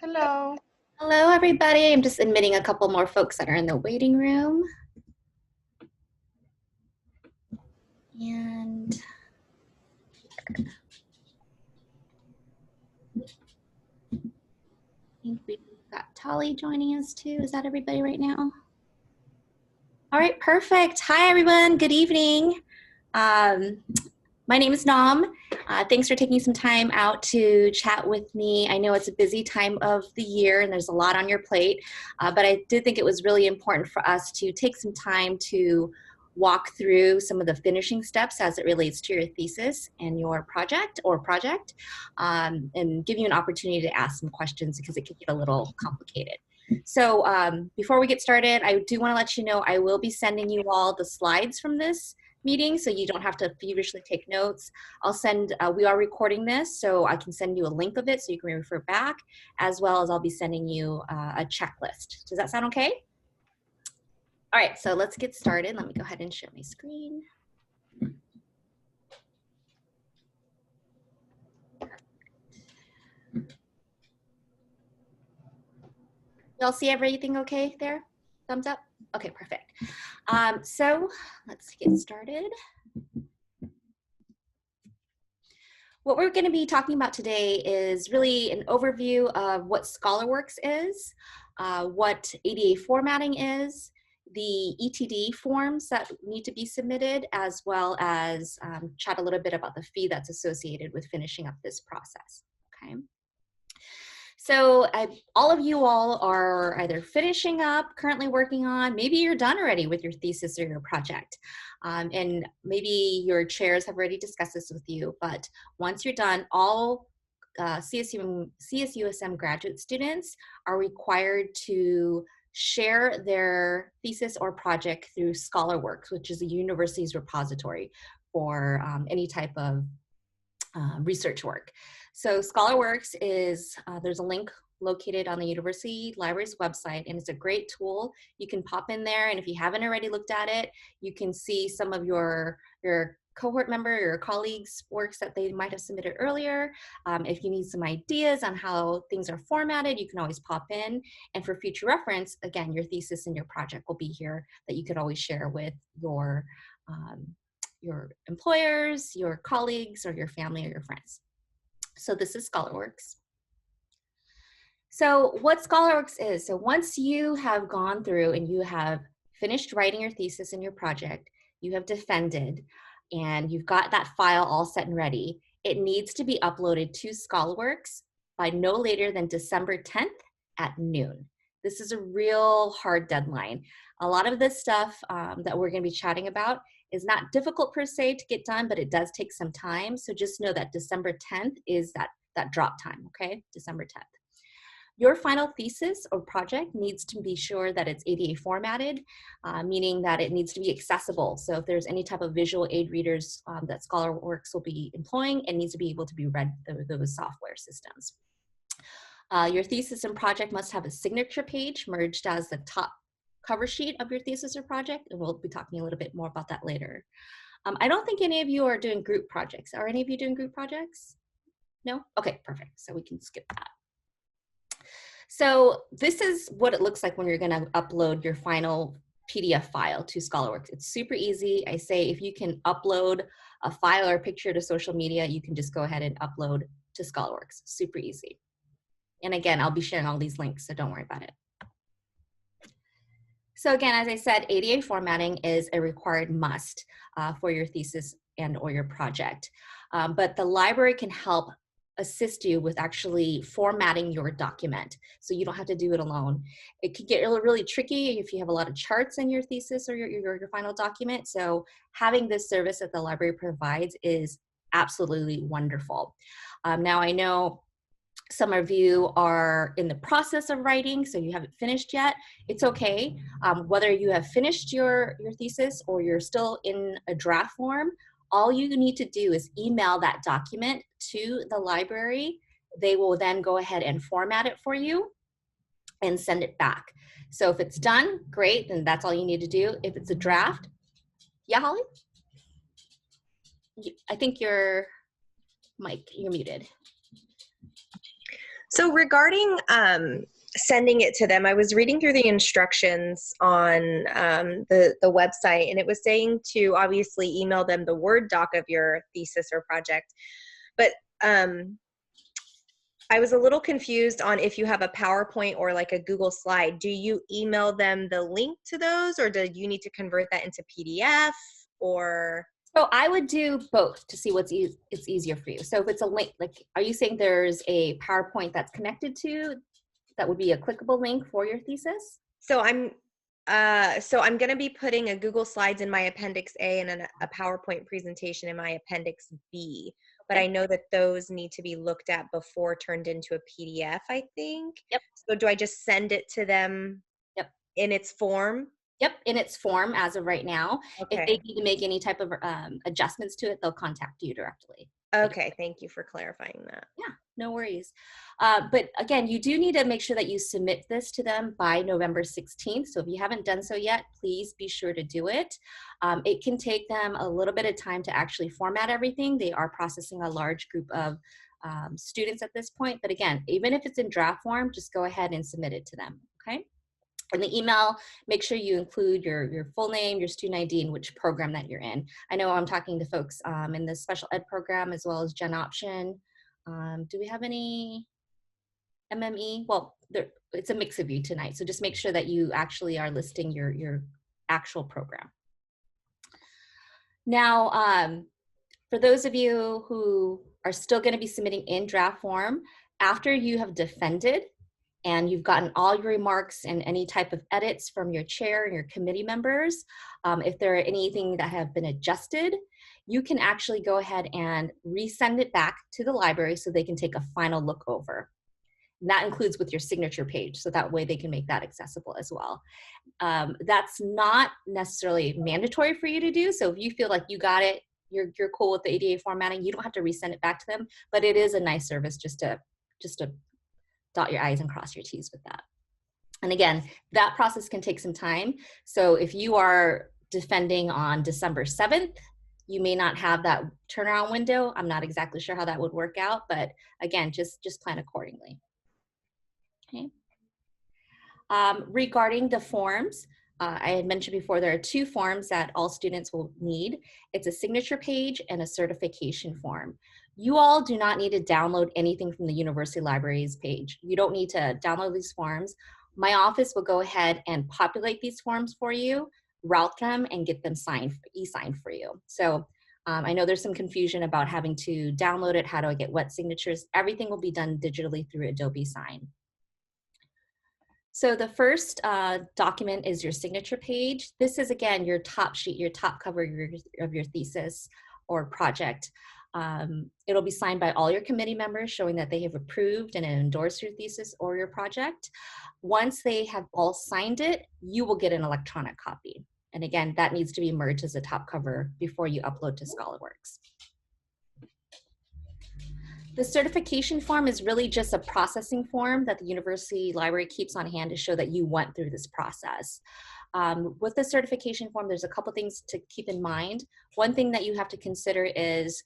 Hello. Hello, everybody. I'm just admitting a couple more folks that are in the waiting room. And I think we've got Tali joining us too. Is that everybody right now? All right, perfect. Hi, everyone. Good evening. My name is Nam. Thanks for taking some time out to chat with me. I know it's a busy time of the year and there's a lot on your plate, but I did think it was really important for us to take some time to walk through some of the finishing steps as it relates to your thesis and your project, and give you an opportunity to ask some questions because it can get a little complicated. So before we get started, I do want to let you know I will be sending you all the slides from this meeting, so you don't have to feverishly take notes. I'll send, we are recording this, so I can send you a link of it so you can refer back, as well as I'll be sending you a checklist. Does that sound okay? All right, so let's get started. Let me go ahead and share my screen. Y'all see everything okay there? Thumbs up? Okay, perfect. So let's get started. What we're going to be talking about today is really an overview of what ScholarWorks is, what ADA formatting is, the ETD forms that need to be submitted, as well as chat a little bit about the fee that's associated with finishing up this process. Okay. So all of you all are either finishing up, currently working on, maybe you're done already with your thesis or your project. And maybe your chairs have already discussed this with you, but once you're done, all CSUSM graduate students are required to share their thesis or project through ScholarWorks, which is a university's repository for any type of research work. So ScholarWorks is, there's a link located on the University Library's website, and it's a great tool. You can pop in there, and if you haven't already looked at it, you can see some of your cohort member, your colleagues' works that they might have submitted earlier. If you need some ideas on how things are formatted, you can always pop in. And for future reference, again, your thesis and your project will be here that you could always share with your employers, your colleagues, or your family or your friends. So this is ScholarWorks. So what ScholarWorks is, so once you have gone through and you have finished writing your thesis and your project, you have defended, and you've got that file all set and ready, it needs to be uploaded to ScholarWorks by no later than December 10th at noon. This is a real hard deadline. A lot of this stuff that we're going to be chatting about is not difficult per se to get done, but it does take some time. So just know that December 10th is that drop time, okay? December 10th. Your final thesis or project needs to be sure that it's ADA formatted, meaning that it needs to be accessible. So if there's any type of visual aid readers that ScholarWorks will be employing, it needs to be able to be read through those software systems. Your thesis and project must have a signature page merged as the top cover sheet of your thesis or project, and we'll be talking a little bit more about that later. I don't think any of you are doing group projects. Are any of you doing group projects? No? Okay, perfect. So we can skip that. So this is what it looks like when you're gonna upload your final PDF file to ScholarWorks. It's super easy. I say if you can upload a file or a picture to social media, you can just go ahead and upload to ScholarWorks. Super easy. And again, I'll be sharing all these links, so don't worry about it. So again, as I said, ADA formatting is a required must for your thesis and or your project. But the library can help assist you with actually formatting your document, so you don't have to do it alone. It could get really tricky if you have a lot of charts in your thesis or your final document. So having this service that the library provides is absolutely wonderful. Now I know some of you are in the process of writing, so you haven't finished yet. It's okay. Whether you have finished your thesis or you're still in a draft form, all you need to do is email that document to the library. They will then go ahead and format it for you and send it back. So if it's done, great, then that's all you need to do. If it's a draft, yeah, Holly? I think your mic, you're muted. So regarding sending it to them, I was reading through the instructions on the website, and it was saying to obviously email them the Word doc of your thesis or project. But I was a little confused on if you have a PowerPoint or like a Google slide. Do you email them the link to those, or do you need to convert that into PDF or? So I would do both to see what's it's easier for you. So if it's a link, like, are you saying there's a PowerPoint that's connected to, that would be a clickable link for your thesis? So I'm going to be putting a Google Slides in my Appendix A and a PowerPoint presentation in my Appendix B. But I know that those need to be looked at before turned into a PDF, I think. Yep. So do I just send it to them in its form? Yep, in its form as of right now. Okay. If they need to make any type of adjustments to it, they'll contact you directly. Okay, thank you for clarifying that. Yeah, no worries. But again, you do need to make sure that you submit this to them by November 16th. So if you haven't done so yet, please be sure to do it. It can take them a little bit of time to actually format everything. They are processing a large group of students at this point. But again, even if it's in draft form, just go ahead and submit it to them, okay? In the email, make sure you include your full name, your student ID, and which program that you're in. I know I'm talking to folks in the special ed program as well as Gen Option. Do we have any MME? Well, it's a mix of you tonight, so just make sure that you actually are listing your actual program. Now, for those of you who are still going to be submitting in draft form, after you have defended and you've gotten all your remarks and any type of edits from your chair and your committee members, if there are anything that have been adjusted, you can actually go ahead and resend it back to the library so they can take a final look over. And that includes with your signature page, so that way they can make that accessible as well. That's not necessarily mandatory for you to do, so if you feel like you got it, you're cool with the ADA formatting, you don't have to resend it back to them, but it is a nice service just to dot your I's and cross your T's with that. And again, that process can take some time. So if you are defending on December 7th, you may not have that turnaround window. I'm not exactly sure how that would work out, but again, just plan accordingly. Okay. Regarding the forms, I had mentioned before, there are two forms that all students will need. It's a signature page and a certification form. You all do not need to download anything from the university library's page. You don't need to download these forms. My office will go ahead and populate these forms for you, route them, and get them signed, e-signed for you. So I know there's some confusion about having to download it. How do I get wet signatures? Everything will be done digitally through Adobe Sign. So the first document is your signature page. This is, again, your top sheet, your top cover of your thesis or project. It'll be signed by all your committee members, showing that they have approved and endorsed your thesis or your project. Once they have all signed it, you will get an electronic copy. And again, that needs to be merged as a top cover before you upload to ScholarWorks. The certification form is really just a processing form that the university library keeps on hand to show that you went through this process. With the certification form, there's a couple things to keep in mind. One thing that you have to consider is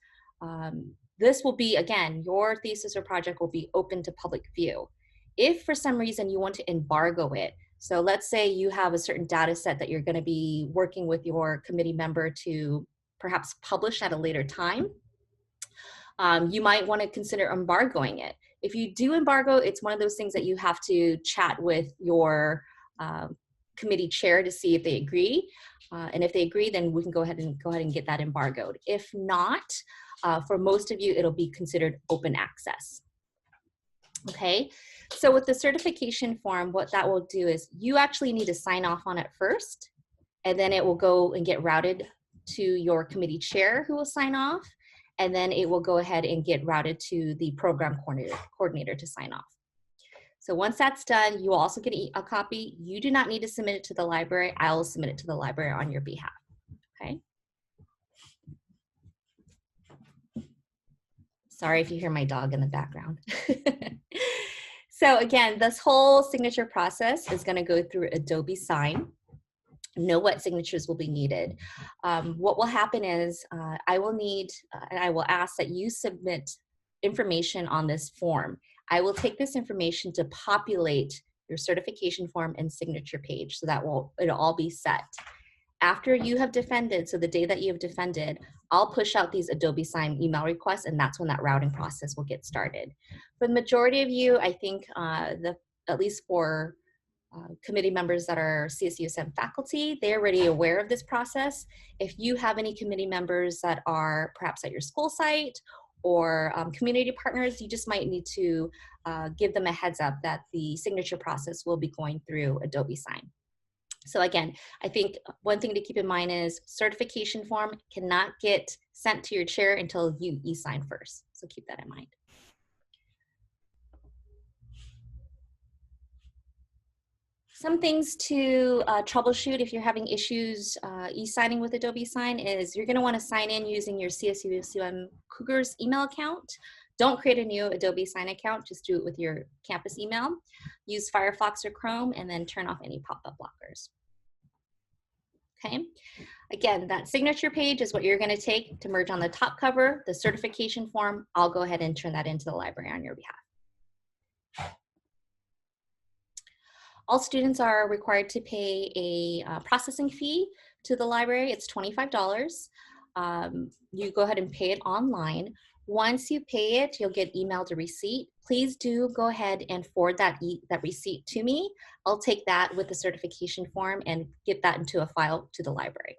this will be, again, your thesis or project will be open to public view. If for some reason you want to embargo it, so let's say you have a certain data set that you're going to be working with your committee member to perhaps publish at a later time, you might want to consider embargoing it. If you do embargo, it's one of those things that you have to chat with your committee chair to see if they agree. And if they agree, then we can go ahead and get that embargoed. If not, for most of you, it'll be considered open access. Okay, so with the certification form, what that will do is you actually need to sign off on it first, and then it will go and get routed to your committee chair who will sign off, and then it will go ahead and get routed to the program coordinator to sign off. So once that's done, you will also get a copy. You do not need to submit it to the library. I will submit it to the library on your behalf, okay? Sorry if you hear my dog in the background. So again, this whole signature process is gonna go through Adobe Sign. No wet signatures will be needed. What will happen is I will need, and I will ask that you submit information on this form. I will take this information to populate your certification form and signature page, so that it'll all be set. After you have defended, so the day that you have defended, I'll push out these Adobe Sign email requests, and that's when that routing process will get started. For the majority of you, I think at least for committee members that are CSUSM faculty, they're already aware of this process. If you have any committee members that are perhaps at your school site or community partners, you just might need to give them a heads up that the signature process will be going through Adobe Sign. So again, I think one thing to keep in mind is certification form cannot get sent to your chair until you e-sign first. So keep that in mind. Some things to troubleshoot if you're having issues e-signing with Adobe Sign is you're going to want to sign in using your CSUSM Cougars email account. Don't create a new Adobe Sign account, just do it with your campus email. Use Firefox or Chrome, and then turn off any pop-up blockers. Okay, again, that signature page is what you're going to take to merge on the top cover. The certification form, I'll go ahead and turn that into the library on your behalf. All students are required to pay a processing fee to the library. It's $25. You go ahead and pay it online. Once you pay it, you'll get emailed a receipt. Please do go ahead and forward that receipt to me. I'll take that with the certification form and get that into a file to the library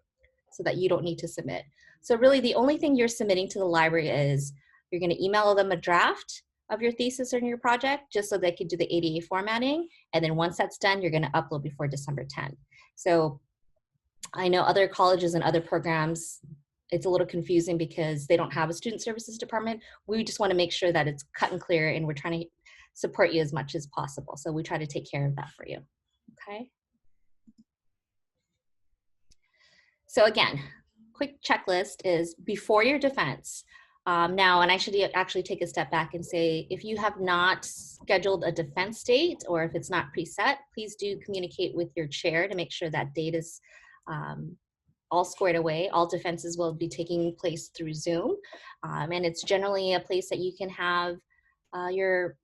so that you don't need to submit. So really the only thing you're submitting to the library is you're going to email them a draft of your thesis or your project just so they can do the ADA formatting. And then once that's done, you're going to upload before December 10th. So I know other colleges and other programs, it's a little confusing because they don't have a student services department. We just want to make sure that it's cut and clear, and we're trying to support you as much as possible. So we try to take care of that for you, okay? So again, quick checklist is before your defense. Now, and I should actually take a step back and say, if you have not scheduled a defense date or if it's not preset, please do communicate with your chair to make sure that date is all squared away. All defenses will be taking place through Zoom. And it's generally a place that you can have your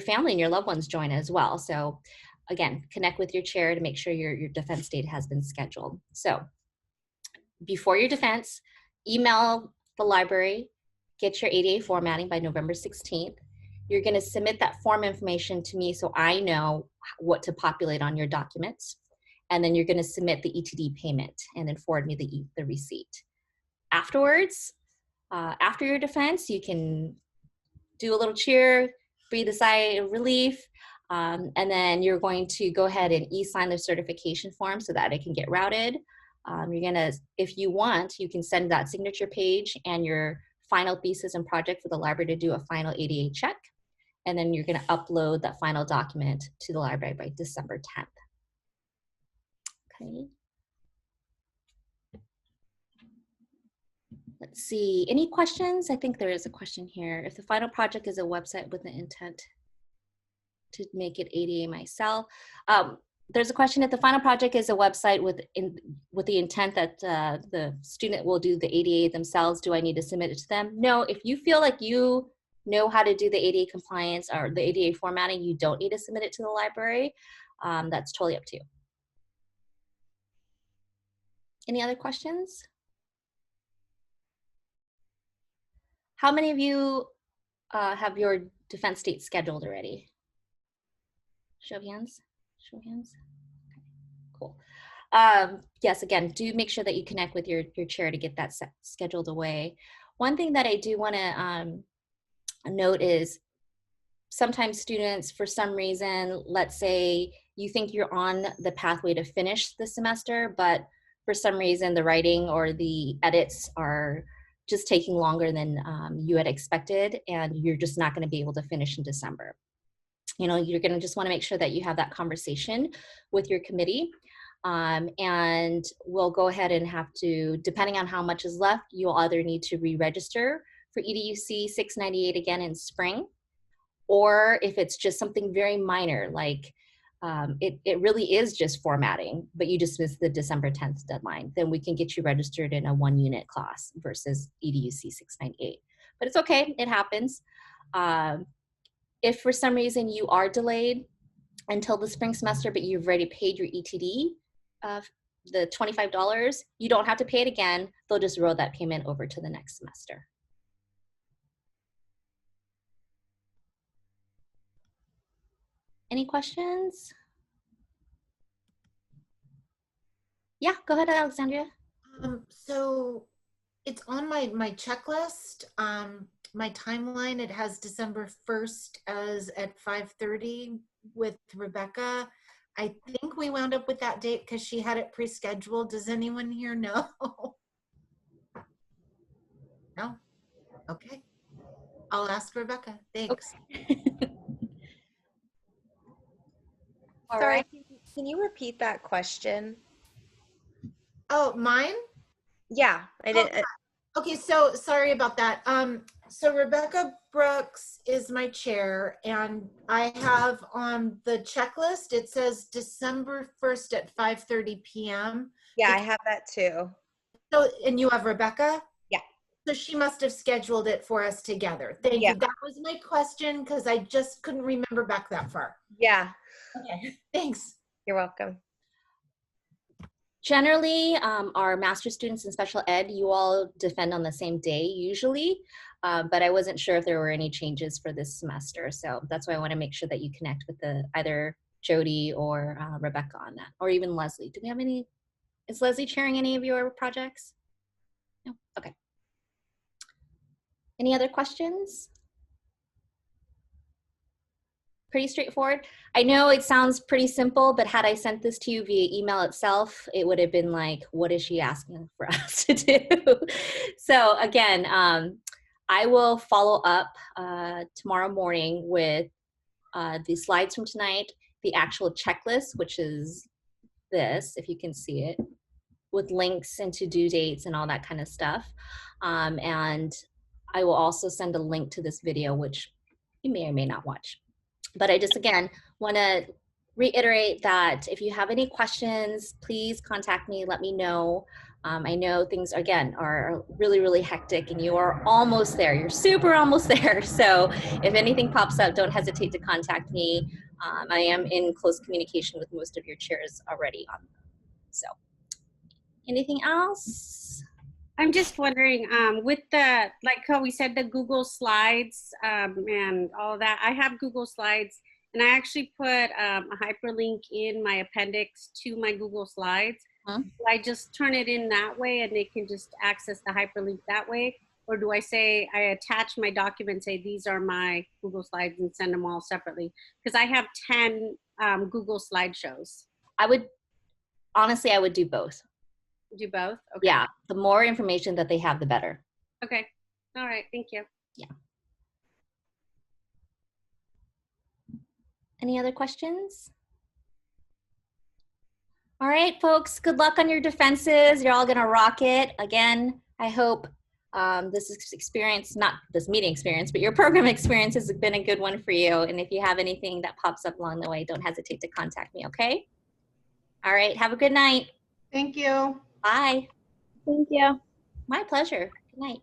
family and your loved ones join as well. So again, connect with your chair to make sure your defense date has been scheduled. So before your defense, email the library, get your ADA formatting by November 16th. You're gonna submit that form information to me so I know what to populate on your documents. And then you're going to submit the ETD payment and then forward me the receipt. Afterwards, after your defense, you can do a little cheer, breathe a sigh of relief, and then you're going to go ahead and e-sign the certification form so that it can get routed. You're gonna, if you want, you can send that signature page and your final thesis and project for the library to do a final ADA check. And then you're gonna upload that final document to the library by December 10th. Okay. Let's see, any questions? I think there is a question here. If the final project is a website with the intent to make it ADA myself. There's a question, if the final project is a website with the intent that the student will do the ADA themselves, do I need to submit it to them? No, if you feel like you know how to do the ADA compliance or the ADA formatting, you don't need to submit it to the library. That's totally up to you. Any other questions? How many of you have your defense date scheduled already? Show of hands, show of hands. Okay, cool. Yes, again, do make sure that you connect with your chair to get that scheduled away. One thing that I do wanna note is sometimes students, for some reason, let's say you think you're on the pathway to finish the semester, but for some reason the writing or the edits are just taking longer than you had expected, and you're just not going to be able to finish in December. You know, you're going to just want to make sure that you have that conversation with your committee, and we'll go ahead and have to, depending on how much is left, you'll either need to re-register for EDUC 698 again in spring, or if it's just something very minor, like it really is just formatting, but you just missed the December 10th deadline, then we can get you registered in a 1-unit class versus EDUC 698. But it's okay, it happens. If for some reason you are delayed until the spring semester, but you've already paid your ETD, the $25, you don't have to pay it again. They'll just roll that payment over to the next semester. Any questions? Yeah, go ahead, Alexandria. So it's on my checklist. My timeline, it has December 1st as at 5:30 with Rebecca. I think we wound up with that date because she had it pre-scheduled. Does anyone here know? No? Okay. I'll ask Rebecca. Thanks. Okay. All Sorry, right. can you repeat that question? Oh, mine? Yeah, I Oh, didn't. okay, so sorry about that. So Rebecca Brooks is my chair, and I have on the checklist, it says December 1st at 5:30 p.m. Yeah, I have that too. So, and you have Rebecca? Yeah. So she must have scheduled it for us together. Thank Yeah. you. That was my question because I just couldn't remember back that far. Yeah. Okay, thanks. You're welcome. Generally, our master's students in special ed, you all defend on the same day usually, but I wasn't sure if there were any changes for this semester. So that's why I want to make sure that you connect with either Jody or Rebecca on that, or even Leslie. Do we have any, is Leslie chairing any of your projects? No? Okay. Any other questions? Pretty straightforward. I know it sounds pretty simple, but had I sent this to you via email itself, it would have been like, what is she asking for us to do? So again, I will follow up tomorrow morning with the slides from tonight, the actual checklist, which is this, if you can see it, with links into due dates and all that kind of stuff. And I will also send a link to this video, which you may or may not watch. But I just, again, want to reiterate that if you have any questions, please contact me, let me know. I know things, again, are really, really hectic and you are almost there. You're super almost there. So if anything pops up, don't hesitate to contact me. I am in close communication with most of your chairs already on them. So anything else? I'm just wondering, with the, like how we said, the Google Slides and all that, I have Google Slides and I actually put a hyperlink in my appendix to my Google Slides. Huh? Do I just turn it in that way and they can just access the hyperlink that way? Or do I say, I attach my document, say these are my Google Slides and send them all separately? Because I have 10 Google slideshows. Honestly, I would do both. Do both? Okay. Yeah, the more information that they have, the better. Okay. All right. Thank you. Yeah. Any other questions? All right, folks, good luck on your defenses. You're all gonna rock it. Again, I hope this experience, not this meeting experience, but your program experience has been a good one for you. And if you have anything that pops up along the way, don't hesitate to contact me, okay? All right, have a good night. Thank you. Bye. Thank you. My pleasure. Good night.